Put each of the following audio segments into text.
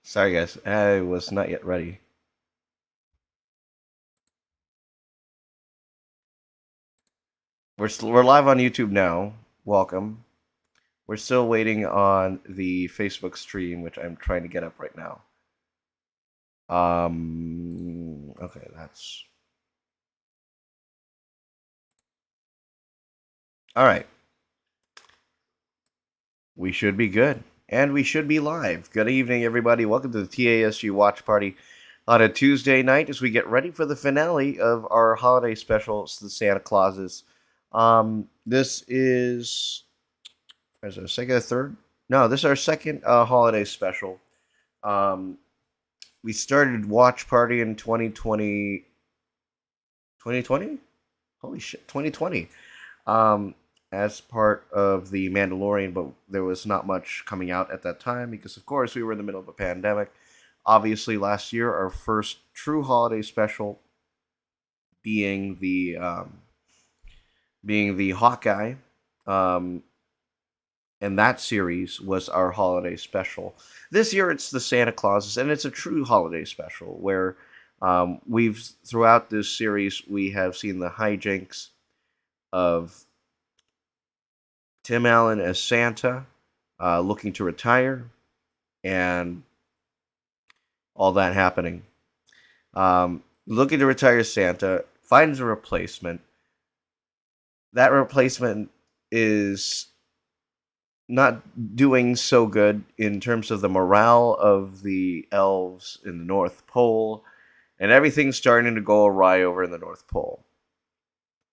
Sorry, guys. I was not yet ready. We're live on YouTube now. Welcome. We're still waiting on the Facebook stream, which I'm trying to get up right now. Okay, that's all right. We should be good, and we should be live. Good evening, everybody. Welcome to the TASG watch party on a Tuesday night as we get ready for the finale of our holiday specials, the Santa Clauses. This is our second or third? No, this is our second holiday special. Um, we started Watch Party in 2020. 2020? Holy shit, 2020. Um, as part of the Mandalorian, but there was not much coming out at that time because, of course, we were in the middle of a pandemic. Obviously, last year, our first true holiday special being the Hawkeye. Um, and that series was our holiday special. This year it's the Santa Clauses, and it's a true holiday special where we've throughout this series we have seen the hijinks of Tim Allen as Santa, looking to retire, and all that happening. Looking to retire Santa finds a replacement. That replacement is not doing so good in terms of the morale of the elves in the North Pole, and everything's starting to go awry over in the North Pole.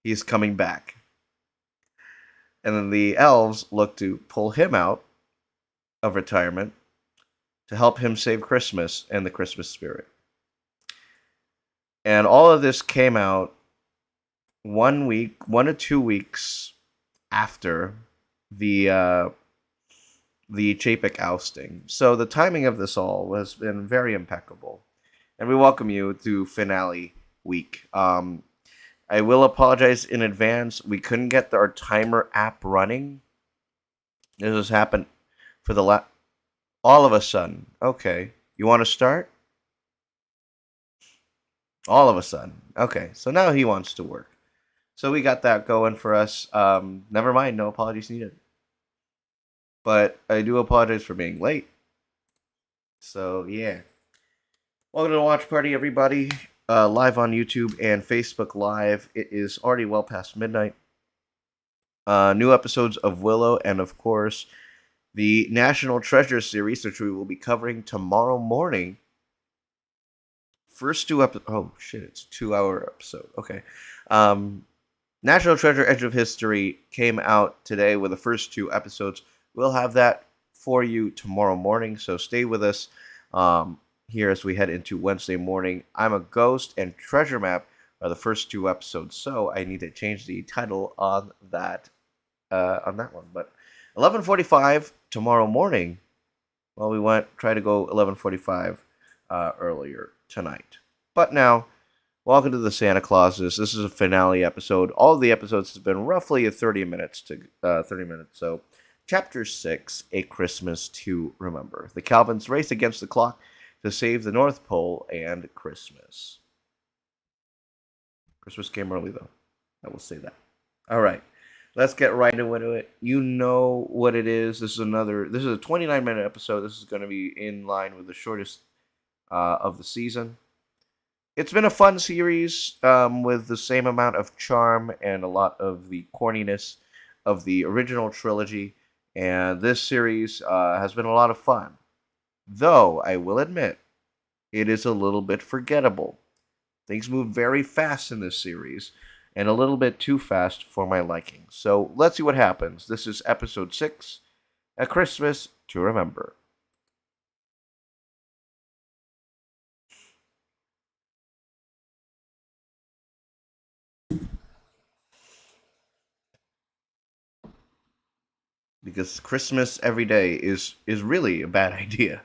He's coming back. And then the elves look to pull him out of retirement to help him save Christmas and the Christmas spirit. And all of this came out 1 to 2 weeks after the Chapek ousting. So the timing of this all has been very impeccable. And we welcome you to finale week. I will apologize in advance. We couldn't get our timer app running. This has happened for all of a sudden. Okay. You want to start? All of a sudden. Okay. So now he wants to work. So we got that going for us. Never mind. No apologies needed. But I do apologize for being late. So, yeah. Welcome to the watch party, everybody. Live on YouTube and Facebook Live. It is already well past midnight. New episodes of Willow and, of course, the National Treasure series, which we will be covering tomorrow morning. First two episodes. Oh, shit, it's a 2-hour episode. Okay. National Treasure Edge of History came out today with the first two episodes. We'll have that for you tomorrow morning, so stay with us here as we head into Wednesday morning. I'm a Ghost and Treasure Map are the first two episodes, so I need to change the title on that one. But 11:45 tomorrow morning. Well, we try to go 11:45 earlier tonight. But now, welcome to the Santa Clauses. This is a finale episode. All of the episodes has been roughly a 30 minutes. So, Chapter 6, A Christmas to Remember. The Calvins race against the clock to save the North Pole and Christmas. Christmas came early, though. I will say that. All right. Let's get right into it. You know what it is. This is a 29-minute episode. This is going to be in line with the shortest of the season. It's been a fun series with the same amount of charm and a lot of the corniness of the original trilogy. And this series has been a lot of fun. Though, I will admit, it is a little bit forgettable. Things move very fast in this series, and a little bit too fast for my liking. So, let's see what happens. This is episode 6, A Christmas to Remember. Because Christmas every day is really a bad idea.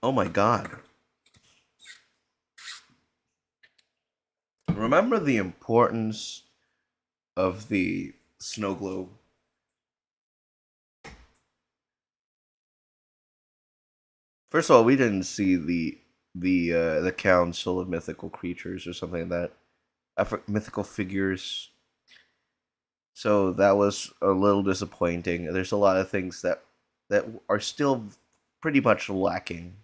Oh my god. Remember the importance of the snow globe? First of all, we didn't see the Council of Mythical Creatures or something like that. Mythical figures. So that was a little disappointing. There's a lot of things that are still pretty much lacking.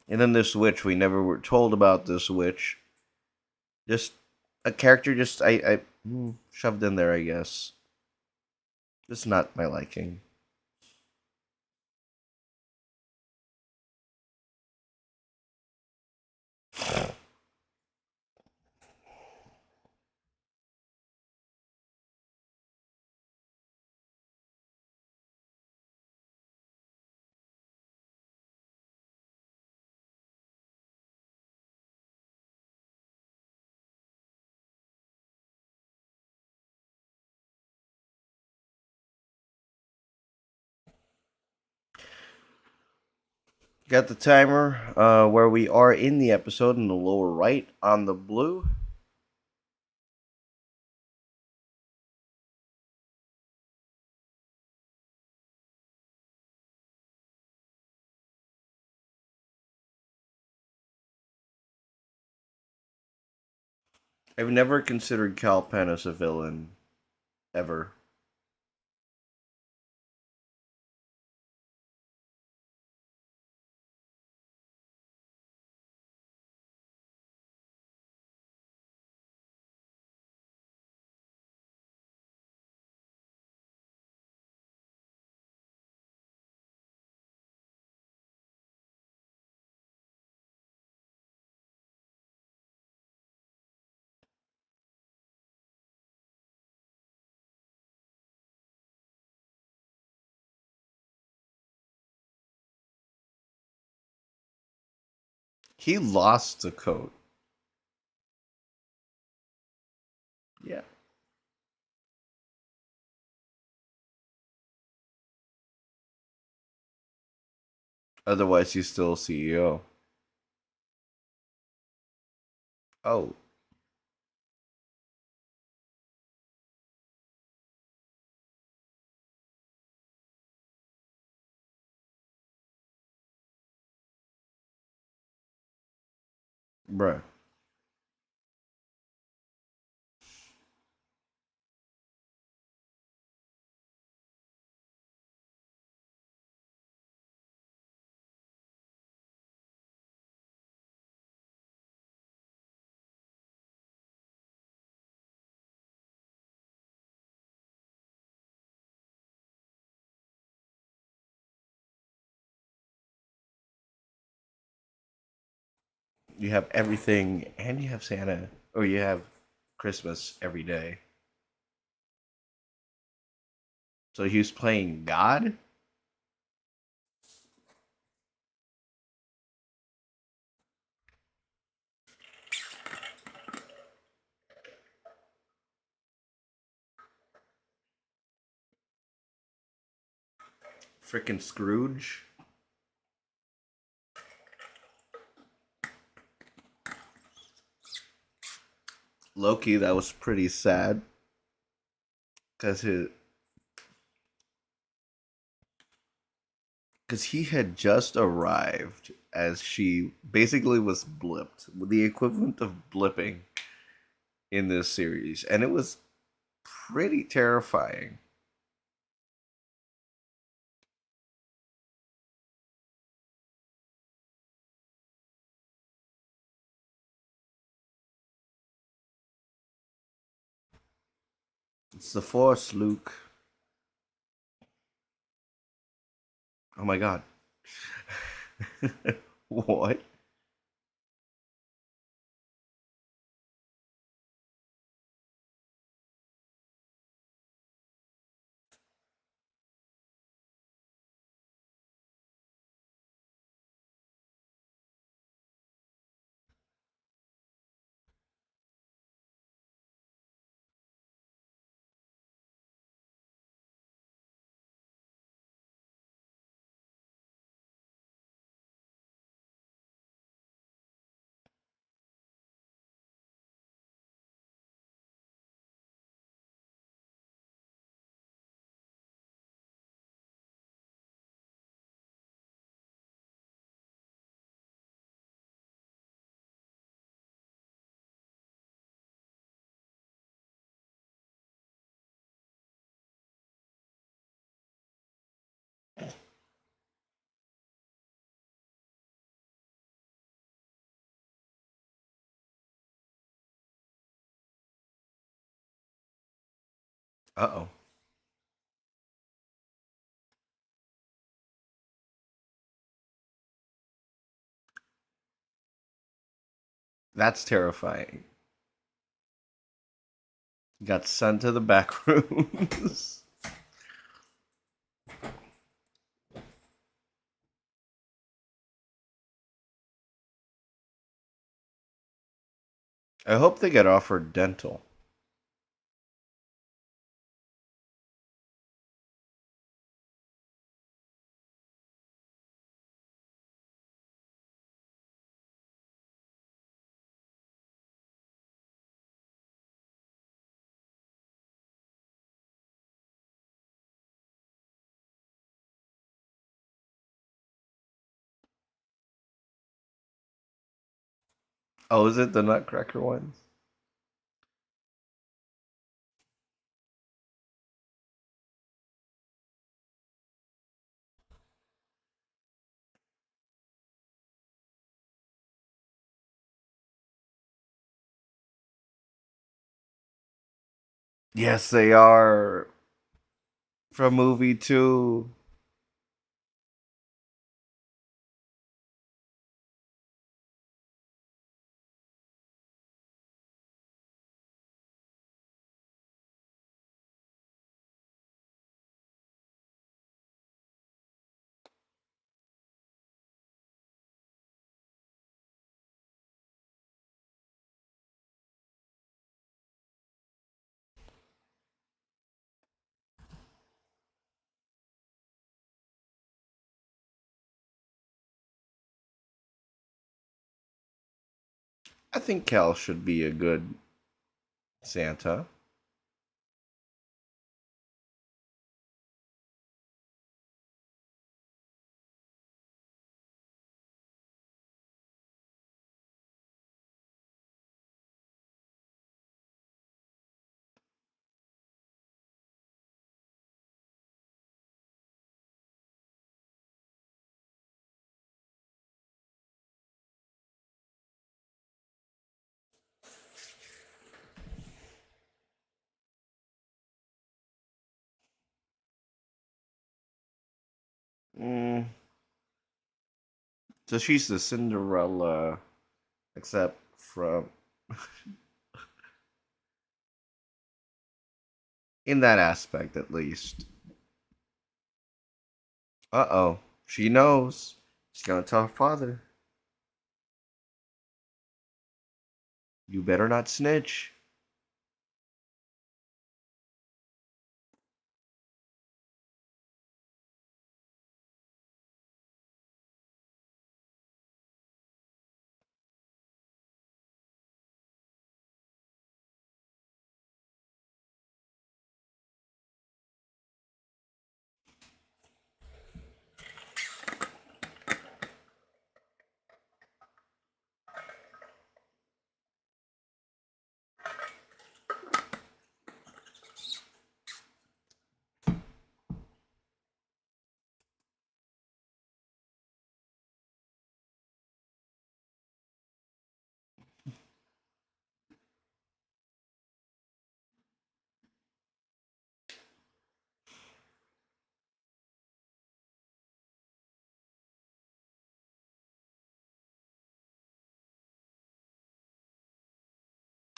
And then this witch, we never were told about this witch. Just a character, just shoved in there, I guess. Just not my liking. Got the timer where we are in the episode in the lower right on the blue. I've never considered Cal Penn as a villain, ever. He lost the coat. Yeah. Otherwise, he's still CEO. Oh, bruh. You have everything, and you have Santa, or you have Christmas every day. So he's playing God? Frickin' Scrooge? Loki, that was pretty sad. Because he had just arrived as she basically was blipped, the equivalent of blipping in this series, and it was pretty terrifying. It's the Force, Luke. Oh my god. What? Uh oh. That's terrifying. Got sent to the back rooms. I hope they get offered dental. Oh, is it the Nutcracker ones? Yes, they are. From movie two. I think Cal should be a good Santa. Mm, so she's the Cinderella, except from in that aspect at least. Uh oh, she knows. She's gonna tell her father. You better not snitch.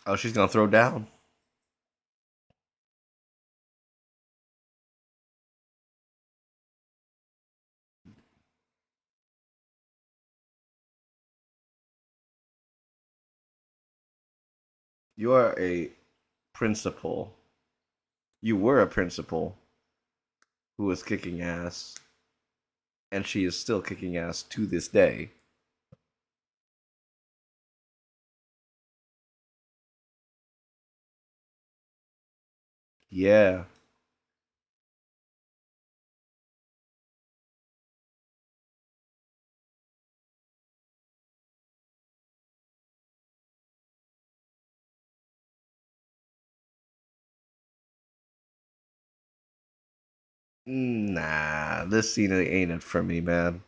Oh, she's gonna throw down. You are a principal. You were a principal who was kicking ass, and she is still kicking ass to this day. Yeah. Nah, this scene ain't it for me, man.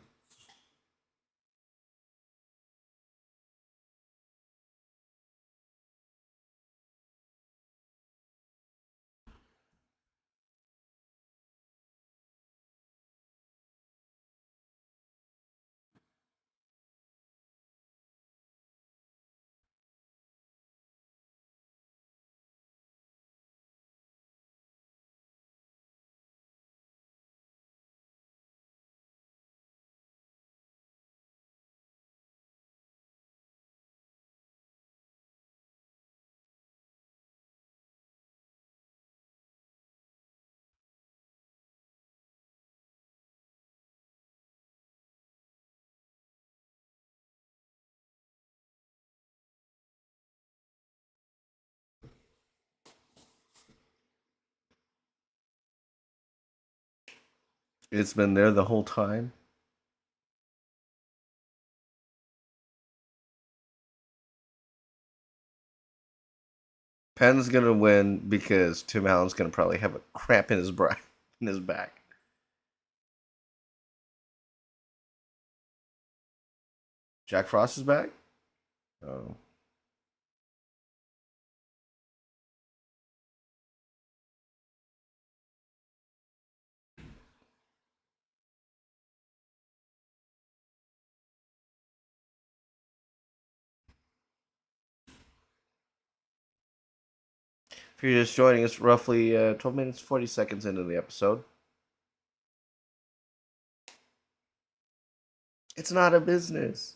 It's been there the whole time. Penn's gonna win because Tim Allen's gonna probably have a cramp in his in his back. Jack Frost is back. Oh, if you're just joining us, roughly 12 minutes 40 seconds into the episode. It's not a business.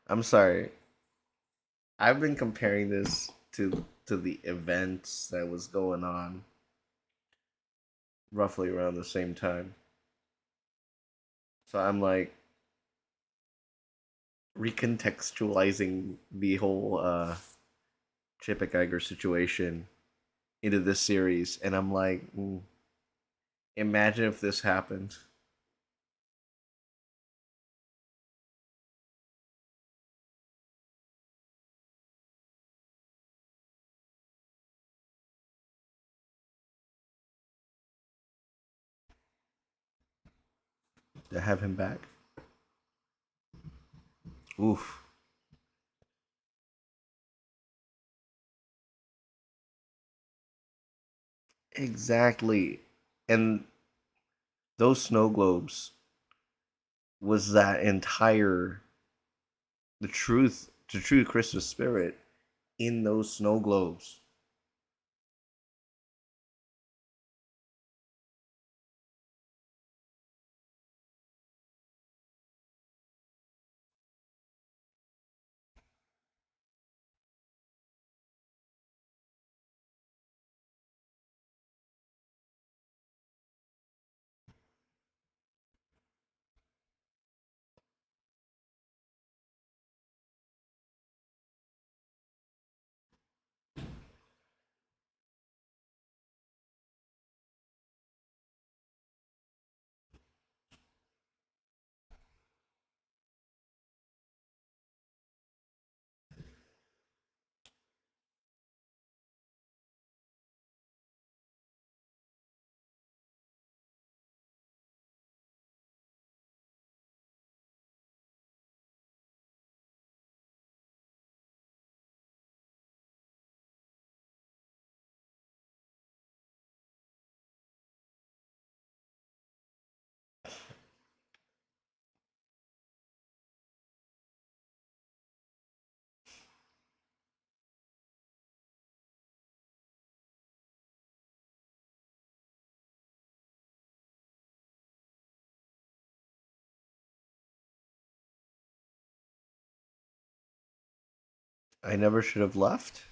I'm sorry. I've been comparing this to the events that was going on roughly around the same time. So I'm like recontextualizing the whole Chip Geiger situation into this series, and I'm like, imagine if this happened. To have him back. Oof. Exactly. And those snow globes was that entire the true Christmas spirit in those snow globes. I never should have left.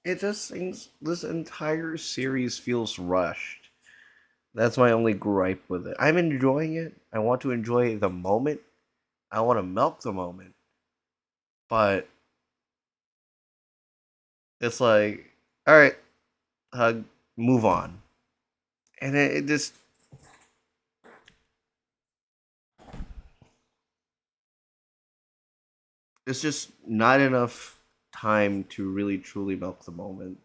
It just seems this entire series feels rushed. That's my only gripe with it. I'm enjoying it. I want to enjoy the moment. I want to milk the moment. But it's like, all right, hug, move on. And it just, it's just not enough time to really truly milk the moment.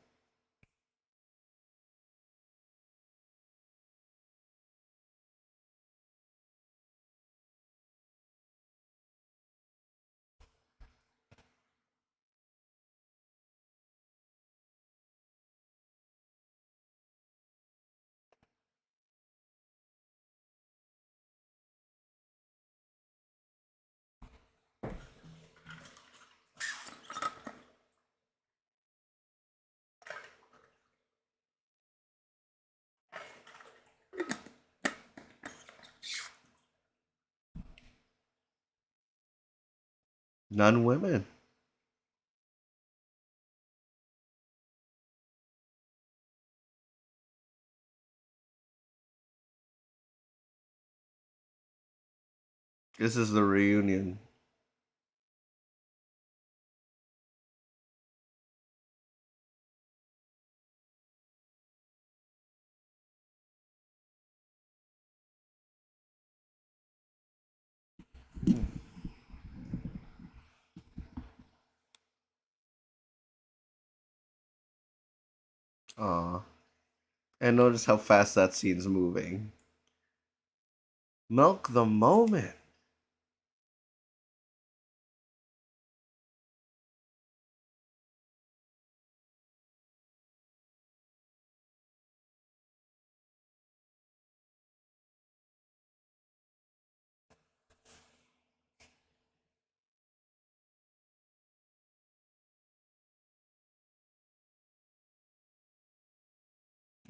None women. This is the reunion. Aw. And notice how fast that scene's moving. Milk the moment.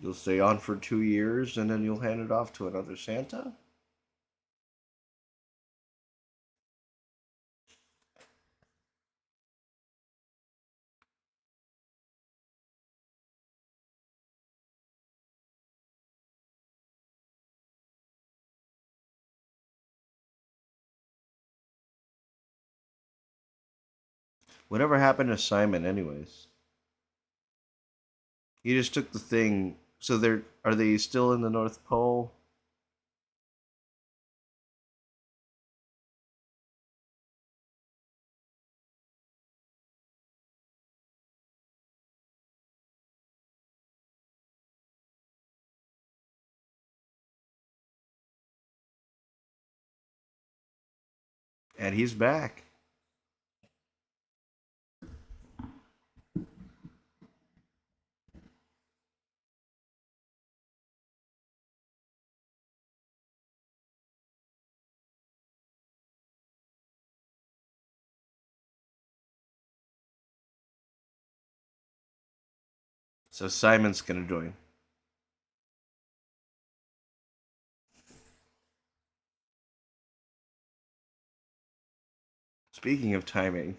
You'll stay on for 2 years and then you'll hand it off to another Santa? Whatever happened to Simon, anyways? He just took the thing. So they're are they still in the North Pole? And he's back. So Simon's gonna join. Speaking of timing,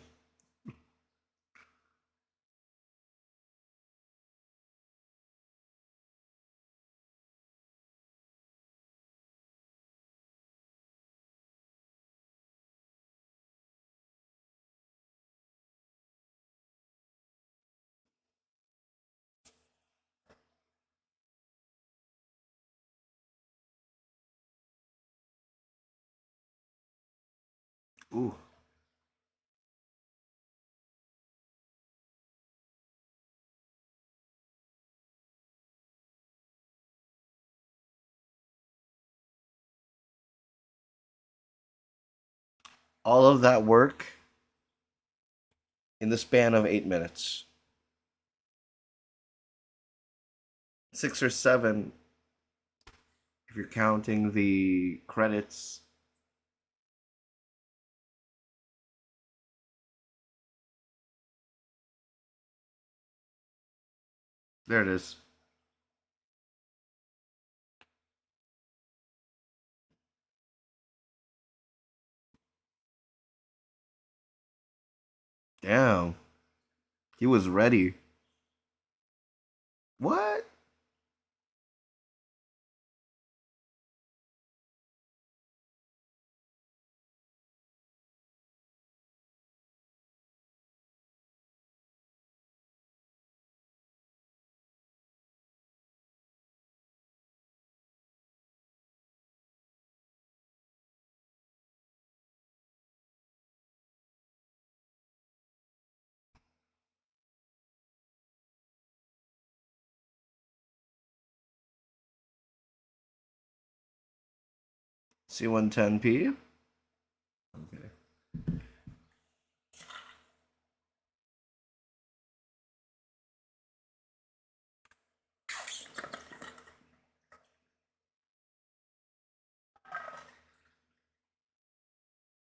ooh, all of that work in the span of 8 minutes. 6 or 7 if you're counting the credits. There it is. Damn. He was ready. What? C110P? Okay.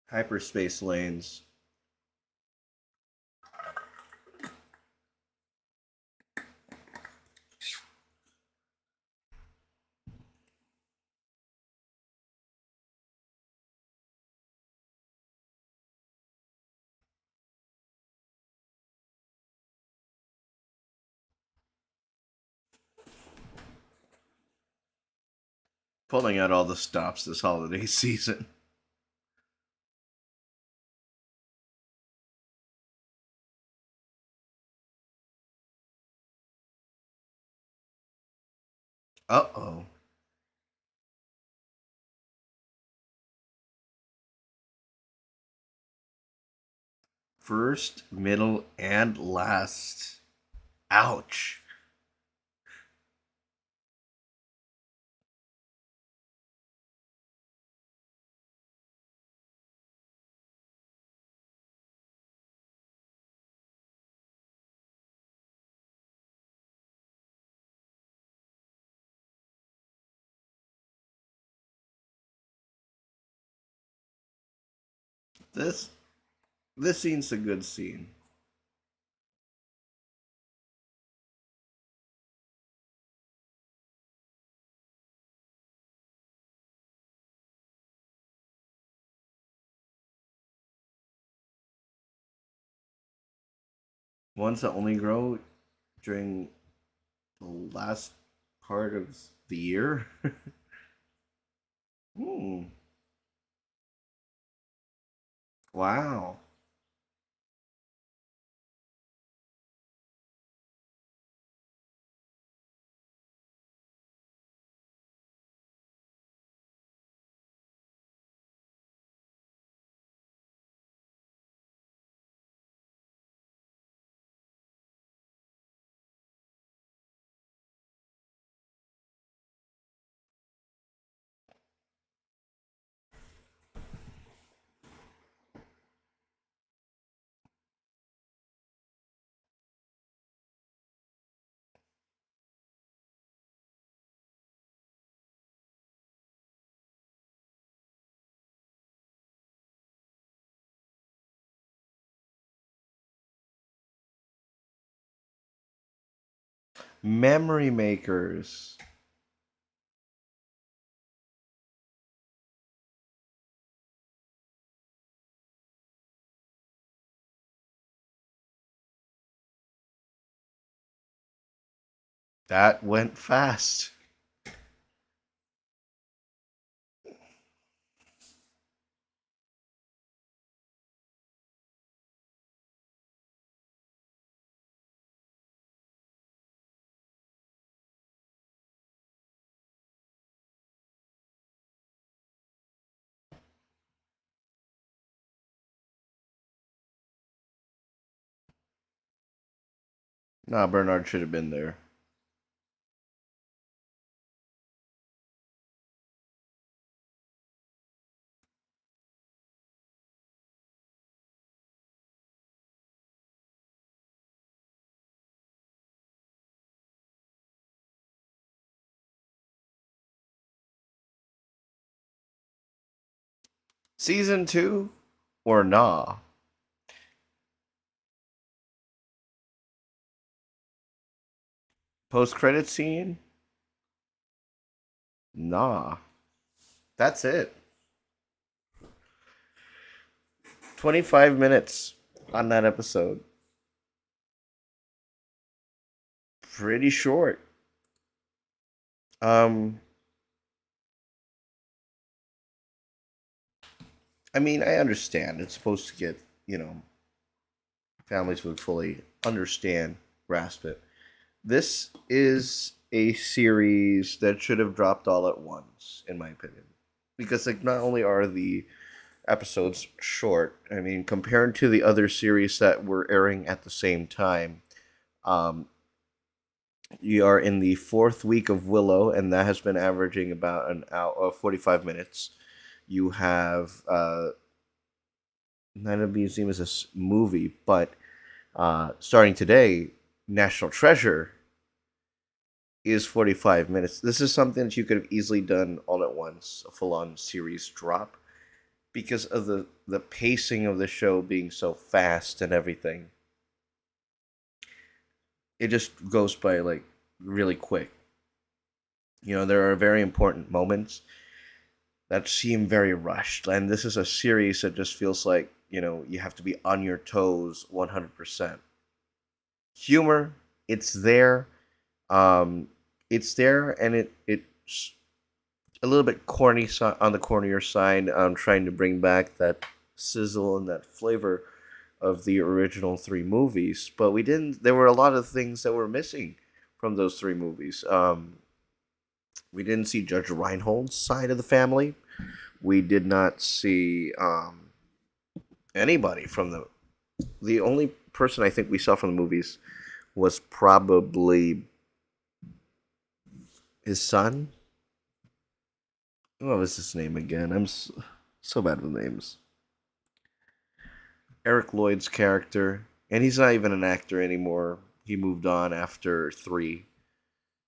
Hyperspace lanes. Pulling out all the stops this holiday season. Uh oh. First, middle, and last. Ouch. This this scene's a good scene. Ones that only grow during the last part of the year. Hmm. Wow. Memory makers. That went fast. Nah, Bernard should have been there. Season two or nah? Post credit scene? Nah. That's it. 25 minutes on that episode. Pretty short. Um, I mean, I understand. It's supposed to get, families would fully understand, grasp it. This is a series that should have dropped all at once, in my opinion. Because, like, not only are the episodes short, I mean, compared to the other series that were airing at the same time, um, you are in the fourth week of Willow, and that has been averaging about an hour, 45 minutes. You have Night of the Museum is a movie, but starting today, National Treasure is 45 minutes. This is something that you could have easily done all at once, a full on series drop, because of the pacing of the show being so fast and everything. It just goes by like really quick. There are very important moments that seem very rushed, and this is a series that just feels like, you have to be on your toes 100%. Humor, it's there. Um, it's there, and a little bit corny on the cornier side, trying to bring back that sizzle and that flavor of the original three movies. But we didn't. There were a lot of things that were missing from those three movies. We didn't see Judge Reinhold's side of the family. We did not see anybody from the only person I think we saw from the movies was probably his son. What was his name again? I'm so bad with names. Eric Lloyd's character, and he's not even an actor anymore. He moved on after three.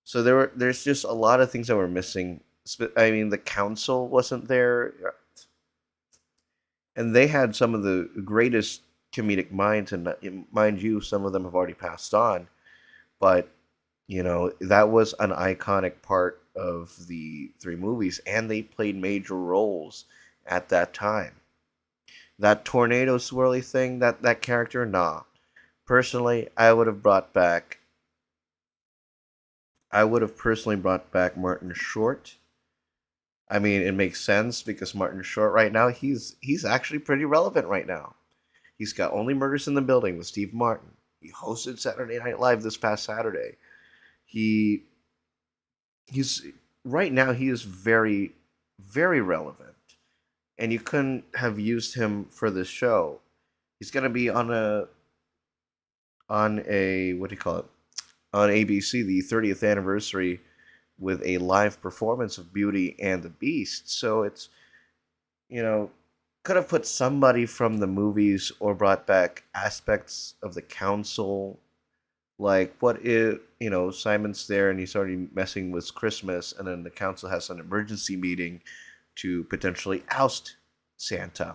So there's just a lot of things that were missing. I mean, the council wasn't there, and they had some of the greatest comedic minds, and mind you, some of them have already passed on. But that was an iconic part of the three movies, and they played major roles at that time. That tornado swirly thing, that character, nah. Personally, I would have personally brought back Martin Short. I mean, it makes sense because Martin Short right now, he's actually pretty relevant right now. He's got Only Murders in the Building with Steve Martin. He hosted Saturday Night Live this past Saturday. He he's right now he is very very relevant, and you couldn't have used him for this show. He's going to be on a what do you call it, on ABC, the 30th anniversary, with a live performance of Beauty and the Beast. So it's, you know, could have put somebody from the movies or brought back aspects of the council. Like, what if, Simon's there and he's already messing with Christmas, and then the council has an emergency meeting to potentially oust Santa,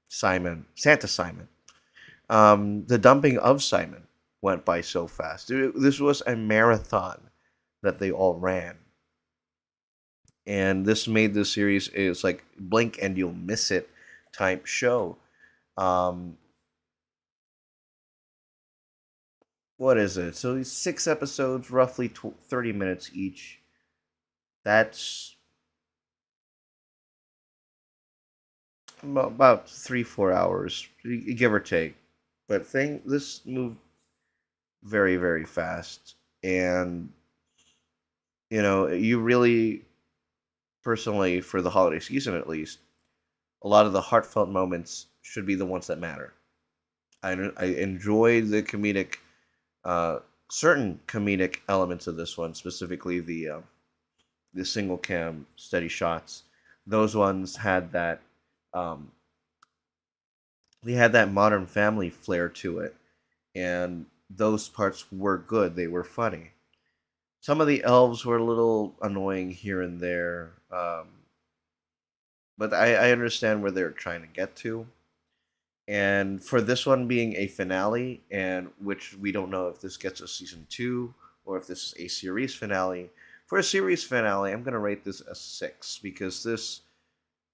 Santa Simon. The dumping of Simon went by so fast. This was a marathon that they all ran, and this made this series is like blink and you'll miss it type show. Um, what is it? So 6 episodes, roughly 30 minutes each. That's about 3 4 hours, give or take. But this moved very very fast, and you really, personally, for the holiday season at least, a lot of the heartfelt moments should be the ones that matter. I enjoy the comedic, uh, certain comedic elements of this one, specifically the single cam steady shots. Those ones had that, um, they had that Modern Family flair to it, and those parts were good. They were funny. Some of the elves were a little annoying here and there, but I understand where they're trying to get to. And for this one being a finale, and which we don't know if this gets a season two or if this is a series finale. For a series finale, I'm gonna rate this a 6 because this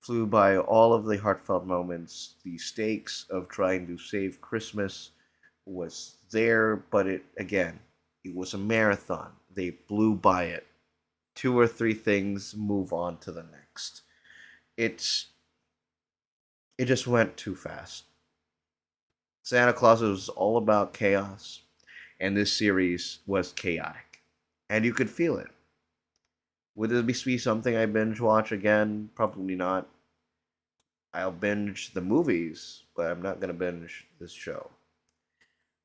flew by all of the heartfelt moments. The stakes of trying to save Christmas was there, but it was a marathon. They blew by it. Two or three things, move on to the next. It's it just went too fast. Santa Claus was all about chaos, and this series was chaotic, and you could feel it. Would this be something I binge watch again? Probably not. I'll binge the movies, but I'm not gonna binge this show.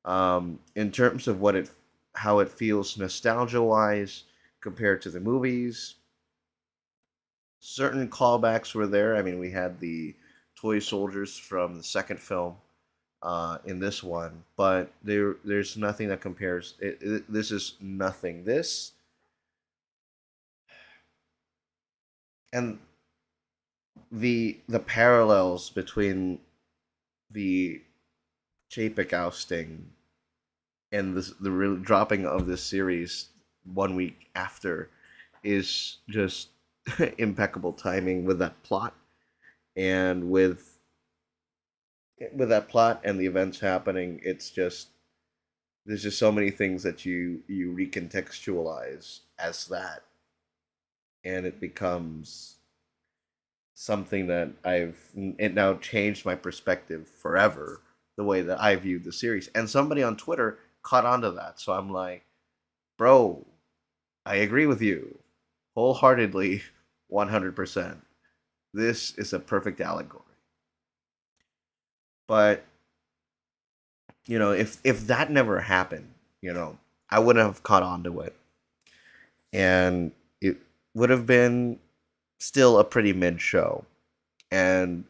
In terms of how it feels nostalgia wise compared to the movies, certain callbacks were there. I mean, we had the toy soldiers from the second film in this one, but there's nothing that compares. This is nothing. This and the parallels between the Chapek ousting and the real dropping of this series 1 week after is just impeccable timing with that plot, and with that plot and the events happening. It's just there's just so many things that you recontextualize as that, and it becomes something that it now changed my perspective forever, the way that I viewed the series. And somebody on Twitter caught on to that. So I'm like, bro, I agree with you wholeheartedly, 100%. This is a perfect allegory. But, if that never happened, I wouldn't have caught on to it. And it would have been still a pretty mid show. And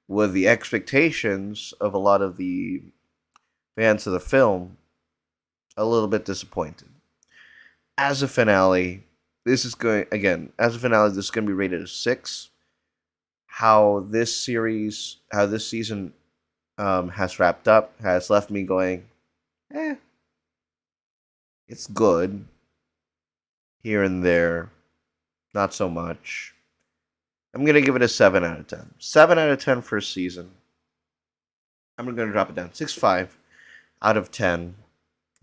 with the expectations of a lot of the fans of the film, a little bit disappointed. As a finale, as a finale, this is going to be rated a 6. How this season has wrapped up has left me going, it's good here and there, not so much. I'm going to give it a 7 out of 10. 7 out of 10 for a season. I'm going to drop it down. 6.5 out of 10.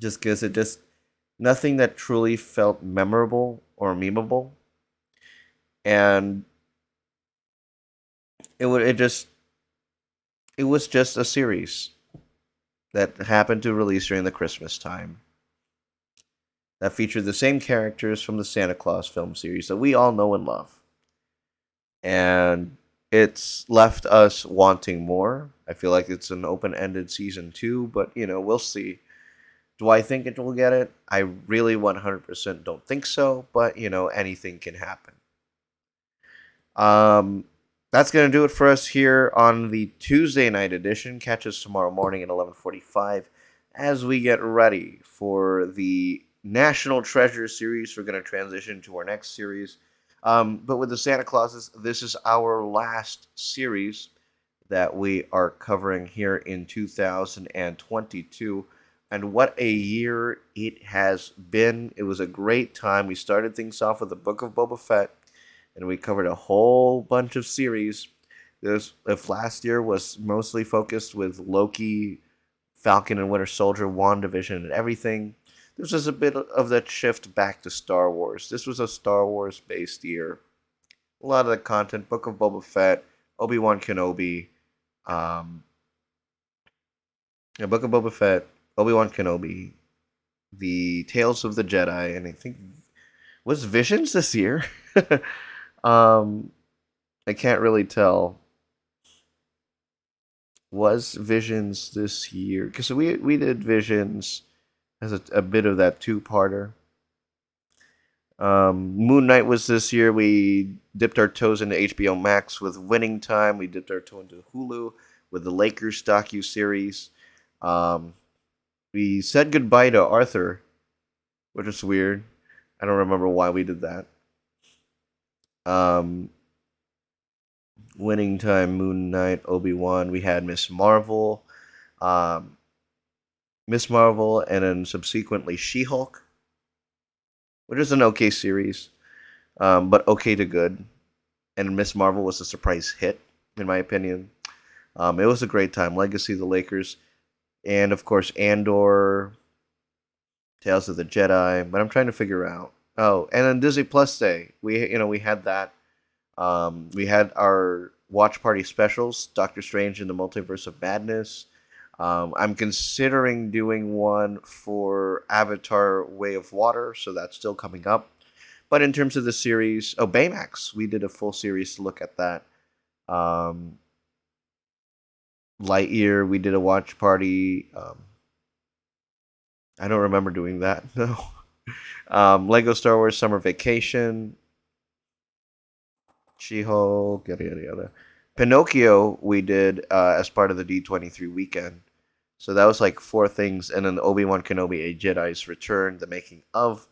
Just because nothing that truly felt memorable or memeable. And it was just a series that happened to release during the Christmas time that featured the same characters from the Santa Claus film series that we all know and love. And it's left us wanting more. I feel like it's an open-ended season 2, but we'll see. Do I think it will get it? I really 100% don't think so, but anything can happen. That's going to do it for us here on the Tuesday night edition. Catch us tomorrow morning at 11:45 as we get ready for the National Treasure series. We're going to transition to our next series. But with the Santa Clauses, this is our last series that we are covering here in 2022. And what a year it has been. It was a great time. We started things off with the Book of Boba Fett, and we covered a whole bunch of series. If last year was mostly focused with Loki, Falcon and Winter Soldier, WandaVision, and everything, this was a bit of that shift back to Star Wars. This was a Star Wars-based year. A lot of the content, Book of Boba Fett, Obi-Wan Kenobi, Book of Boba Fett, Obi-Wan Kenobi, the Tales of the Jedi, and I think was Visions this year. I can't really tell. Was Visions this year? Because we did Visions as a bit of that two-parter. Moon Knight was this year. We dipped our toes into HBO Max with Winning Time. We dipped our toe into Hulu with the Lakers docu-series. We said goodbye to Arthur, which is weird. I don't remember why we did that. Winning Time, Moon Knight, Obi-Wan. We had Miss Marvel, and then subsequently She-Hulk, which is an okay series, but okay to good. And Miss Marvel was a surprise hit, in my opinion. It was a great time. Legacy of the Lakers, and of course Andor, Tales of the Jedi. But I'm trying to figure out. Oh, and then Disney Plus Day, we had that. We had our watch party specials, Doctor Strange in the Multiverse of Madness. I'm considering doing one for Avatar Way of Water, so that's still coming up. But in terms of the series, Baymax, we did a full series to look at that. Lightyear, we did a watch party. I don't remember doing that, no. Lego Star Wars Summer Vacation. She-Hulk, yada yada yada. Pinocchio, we did as part of the D23 weekend. So that was like 4 things, and then Obi-Wan Kenobi, A Jedi's Return, the making of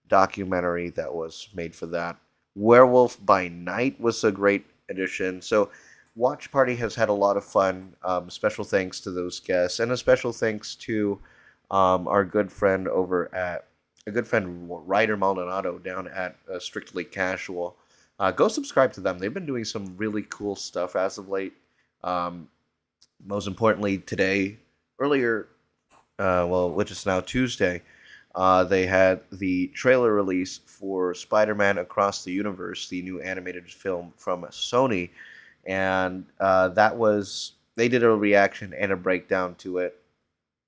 documentary that was made for that. Werewolf by Night was a great addition. So Watch Party has had a lot of fun. Special thanks to those guests, and a special thanks to our good friend Ryder Maldonado down at Strictly Casual. Go subscribe to them. They've been doing some really cool stuff as of late. Most importantly, which is now Tuesday, they had the trailer release for Spider-Man Across the Universe, the new animated film from Sony. and they did a reaction and a breakdown to it.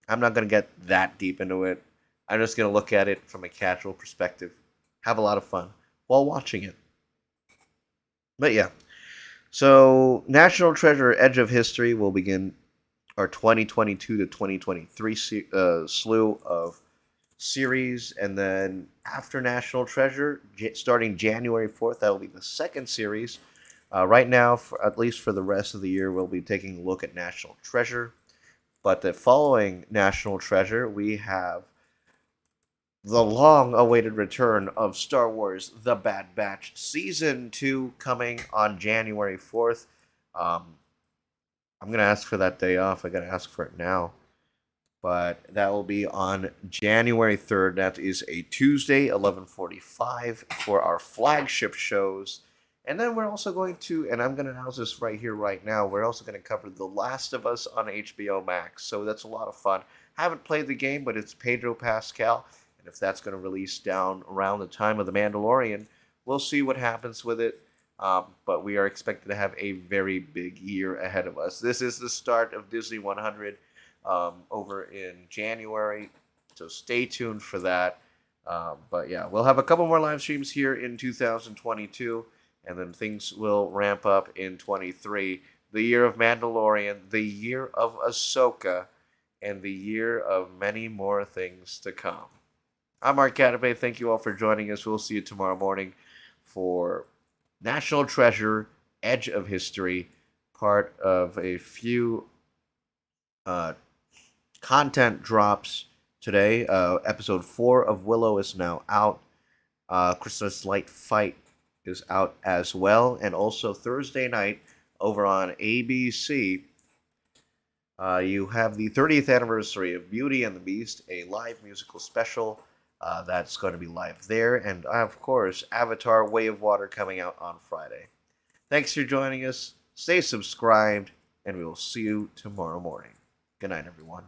I'm not gonna get that deep into it. I'm just gonna look at it from a casual perspective, have a lot of fun while watching it. But yeah, so National Treasure: Edge of History will begin our 2022 to 2023 slew of series, and then after National Treasure, starting January 4th, that will be the second series. Right now, at least for the rest of the year, we'll be taking a look at National Treasure. But the following National Treasure, we have the long-awaited return of Star Wars: The Bad Batch Season 2 coming on January 4th. Um, I'm going to ask for that day off. I got to ask for it now. But that will be on January 3rd. That is a Tuesday, 11:45 for our flagship shows. And then we're also going to, and I'm going to announce this right here, right now, we're also going to cover The Last of Us on HBO Max. So that's a lot of fun. Haven't played the game, but it's Pedro Pascal. And if that's going to release down around the time of The Mandalorian, we'll see what happens with it. But we are expected to have a very big year ahead of us. This is the start of Disney 100 over in January, so stay tuned for that. But yeah, we'll have a couple more live streams here in 2022, and then things will ramp up in 23. The year of Mandalorian, the year of Ahsoka, and the year of many more things to come. I'm Mark Catabe. Thank you all for joining us. We'll see you tomorrow morning for National Treasure: Edge of History, part of a few content drops today. Episode 4 of Willow is now out. Christmas Light Fight is out as well. And also Thursday night over on ABC, you have the 30th anniversary of Beauty and the Beast, a live musical special that's going to be live there. And of course, Avatar: Way of Water coming out on Friday. Thanks for joining us. Stay subscribed, and we will see you tomorrow morning. Good night, everyone.